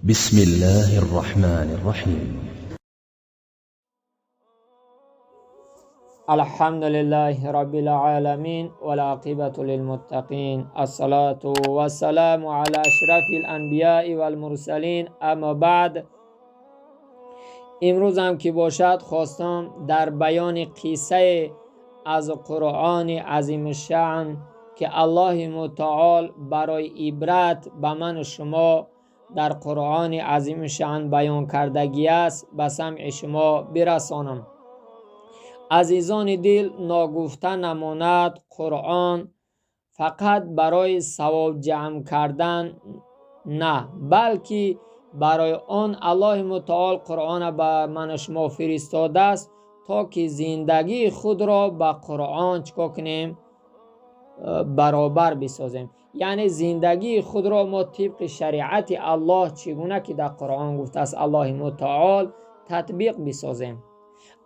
بسم الله الرحمن الرحیم. الحمد لله رب العالمین والعاقبة للمتقین، الصلاة والسلام على اشرف الانبیاء والمرسلین. اما بعد، امروز هم که باشد خواستم در بیان قصه از قرآن عظیم شأن که الله متعال برای عبرت به من و شما در قرآن عظیم شأن بیان کردگی است به سمع شما برسانم. عزیزان دل، ناگفته نماند قرآن فقط برای ثواب جمع کردن نه، بلکه برای آن الله متعال قرآن به من شما فرستاده است تا که زندگی خود را با قرآن چکار کنیم؟ برابر بسازیم. یعنی زندگی خود را ما طبق شریعت الله چگونه که در قرآن گفته است الله متعال تطبیق بسازیم.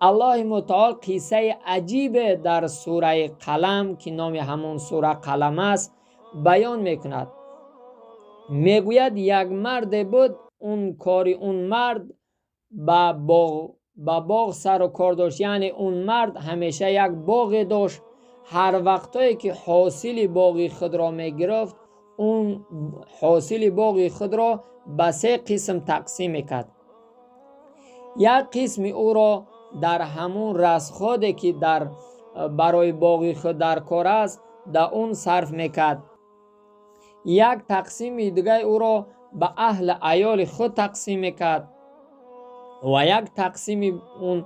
الله متعال قصه عجیب در سوره قلم که نام همون سوره قلم است بیان میکند. میگوید یک مرد بود، اون مرد با باغ سر و کار داشت. یعنی اون مرد همیشه یک باغ داشت. هر وقتایی که حاصل باغ خود را میگرفت، اون حاصل باغ خود را به 3 قسم تقسیم میکرد. یک قسم او را در همون رزخوادی که برای باغ خود در کار است در اون صرف میکرد. یک تقسیم دیگه او را به اهل عیال خود تقسیم میکرد و یک تقسیم اون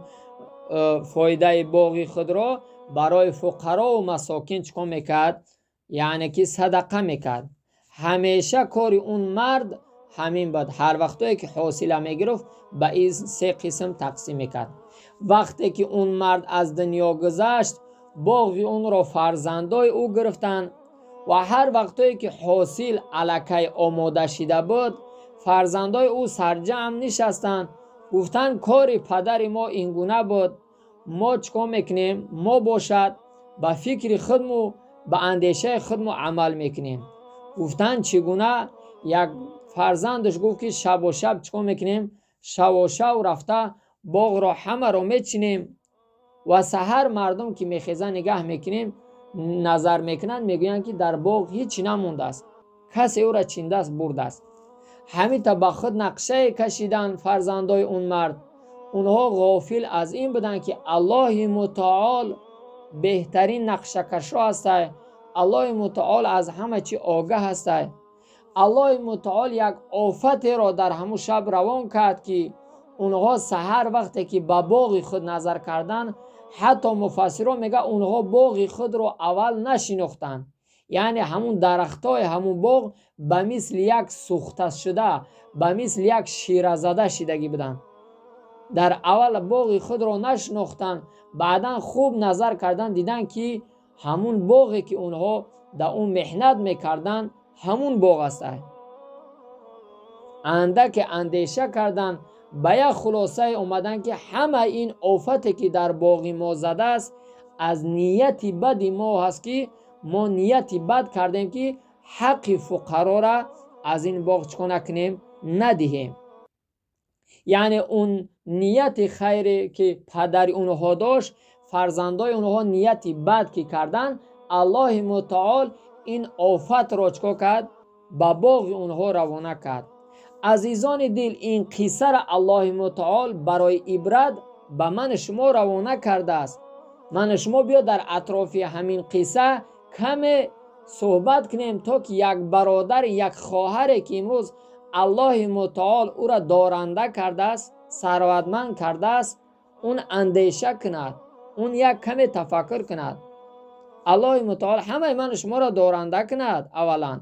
فایده باغ خود را برای فقرا و مساکین چکار میکرد؟ یعنی که صدقه میکرد. همیشه کار اون مرد همین بود. هر وقتی که حاصل میگرفت به این 3 قسم تقسیم میکرد. وقتی که اون مرد از دنیا گذشت، باغ اون را فرزندای او گرفتن و هر وقتی که حاصل الکی آماده شده بود، فرزندای او سرجم نشستن، گفتن کار پدر ما اینگونه بود، ما چکار میکنیم؟ ما باشد به فکر خودمو به اندیشه خودمو عمل میکنیم. گفتن چگونه؟ یک فرزندش گفت که شب و شب چکار میکنیم؟ شب و شب رفته باغ را همه را میچینیم و سحر مردم که میخیزن نگاه میکنیم، نظر میکنن میگوین که در باغ هیچی نمونده است، کسی او را چینده است برده است. همین تا به خود نقشه کشیدن فرزندای اون مرد. اونها غافل از این بودن که الله متعال بهترین نقشه کشا است. الله متعال از همه چی آگاه است. الله متعال یک آفت را در همون شب روان کرد که اونها سحر وقتی که به باغ خود نظر کردن، حتی مفسران میگه اونها باغ خود را اول نشناختن. یعنی همون درختای همون باغ به مثل یک سوخته شده، به مثل یک شیره زده شدگی بودن. در اول باغ خود را نشناختن، بعدا خوب نظر کردن دیدن که همون باغی که اونها در اون محنت میکردن همون باغ است. اندک اندیشه کردن به یک خلاصه اومدن که همه این آفتی که در باغ ما زده است از نیت بد ما هست که ما نیت بد کردیم که حق فقرا را از این باغ چکار نکنیم؟ ندهیم. یعنی اون نیت خیری که پدر اونها داشت، فرزندای اونها نیت بد که کردن، الله متعال این آفت را چکار کرد؟ به باغ اونها روانه کرد. عزیزان دل، این قصه را الله متعال برای عبرت به من شما روانه کرده است. من شما بیا در اطراف همین قصه کم صحبت کنیم تا که یک برادر، یک خواهر که امروز الله متعال او را دارنده کرده است، ثروتمند کرده است، اون اندیشه کند، اون یک کم تفکر کند. الله متعال همه من شما را دارنده کند اولا،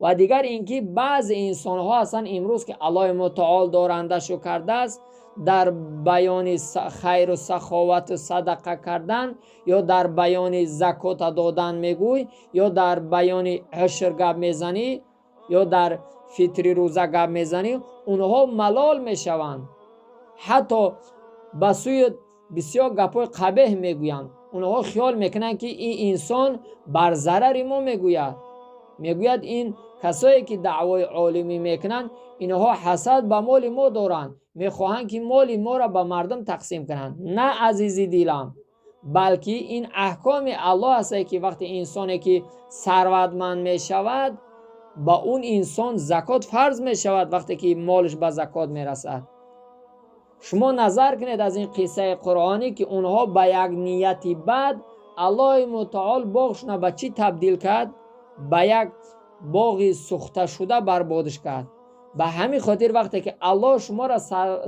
و دیگر اینکه بعض انسان ها هستن امروز که الله متعال دارنده شو کرده است، در بیان خیر و سخاوت و صدقه کردن یا در بیان زکات دادن میگوی یا در بیان عشر گپ میزنی یا در فطر روزه گپ میزنی، اونها ملال میشوند. حتی به سوی بسیار گپای قبیح میگویند. اونها خیال میکنن که این انسان بر ضرر ما میگوید. میگوید این کسایی که دعوای عالمی میکنن اینها حسد به مال ما دارن، میخواهند که مال ما را به مردم تقسیم کنند. نه عزیزی دیلم، بلکه این احکام الله است که وقتی انسانی که ثروتمند میشود با اون انسان زکات فرض میشود وقتی که مالش به زکات میرسد. شما نظر کنید از این قصه قرآنی که اونها به یک نیتی بد الله متعال باغشون به چی تبدیل کرد؟ به یک باغ سوخته شده بربادش کرد. به همین خاطر وقتی که الله شما را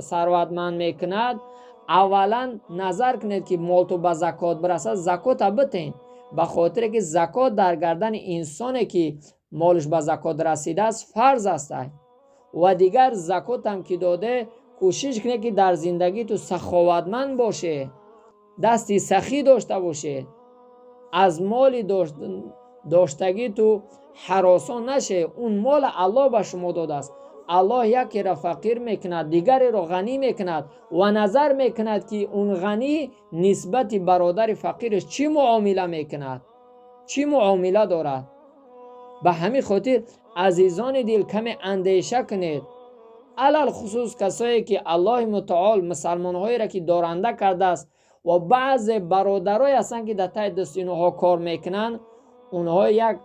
ثروتمند میکند، اولا نظر کنید که مال تو به زکات برسد، زکات بتین، به خاطر که زکات در گردن انسانی که مالش به زکات رسیده است فرض است. و دیگر زکات هم که داده کوشش کنه که در زندگی تو سخاوتمند باشه، دستی سخی داشته باشه، از مال داشتگی تو هراسان نشه. اون مال الله به شما داده است. الله یکی را فقیر میکند، دیگری را غنی میکند و نظر میکند که اون غنی نسبت برادر فقیرش چی معامله میکند، چی معامله دارد. به همین خاطر عزیزان دل کمی اندیشه کنید، علل خصوص کسایی که الله متعال مسلمان‌هایی را که دارنده کرده است و بعض برادرای هستند که در ته دست اینها کار میکنن، اونها یک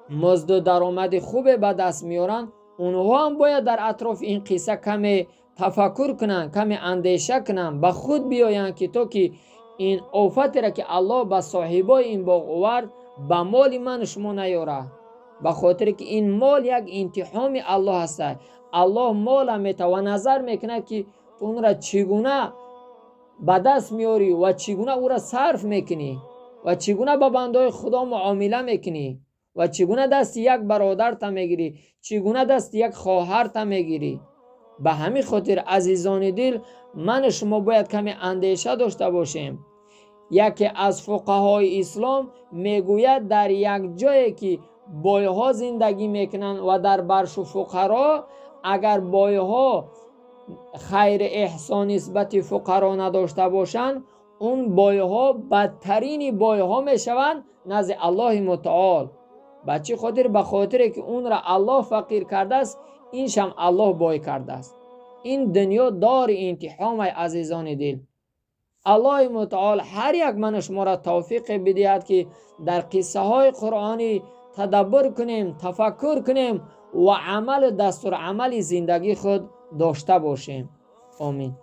مزد و درآمد خوب به دست میارن. اونها هم باید در اطراف این قصه کمی تفکر کنن، کمی اندیشه کنن، به خود بیاین که تو که این آفتی را که الله به صاحبای این باغ آورد به مال من شما نیاره، به خاطر که این مال یک امتحان الله هست. الله مال میته و نظر میکنه که اون را چگونه به دست میاری و چگونه او را صرف میکنی و چگونه با بندای خدا معامله میکنی و چگونه دست یک برادر تا میگیری، چگونه دست یک خواهر تا میگیری. به همین خاطر عزیزان دل، من شما باید کمی اندیشه داشته باشیم. یکی از فقهای اسلام میگوید در یک جایی که بایها زندگی میکنن و در برش و فقرا، اگر بایها خیر احسان نسبت فقرا نداشته باشند، اون بایها بدترین بایها میشوند نزد الله متعال. بچه خاطر به خاطر که اون را الله فقیر کرده است، اینش هم الله بای کرده است. این دنیا دار امتحان عزیزان دل. الله متعال هر یک من شما را توفیق بدهد که در قصه های قرآنی تدبر کنیم، تفکر کنیم و عمل دستور عمل زندگی خود داشته باشیم. آمین.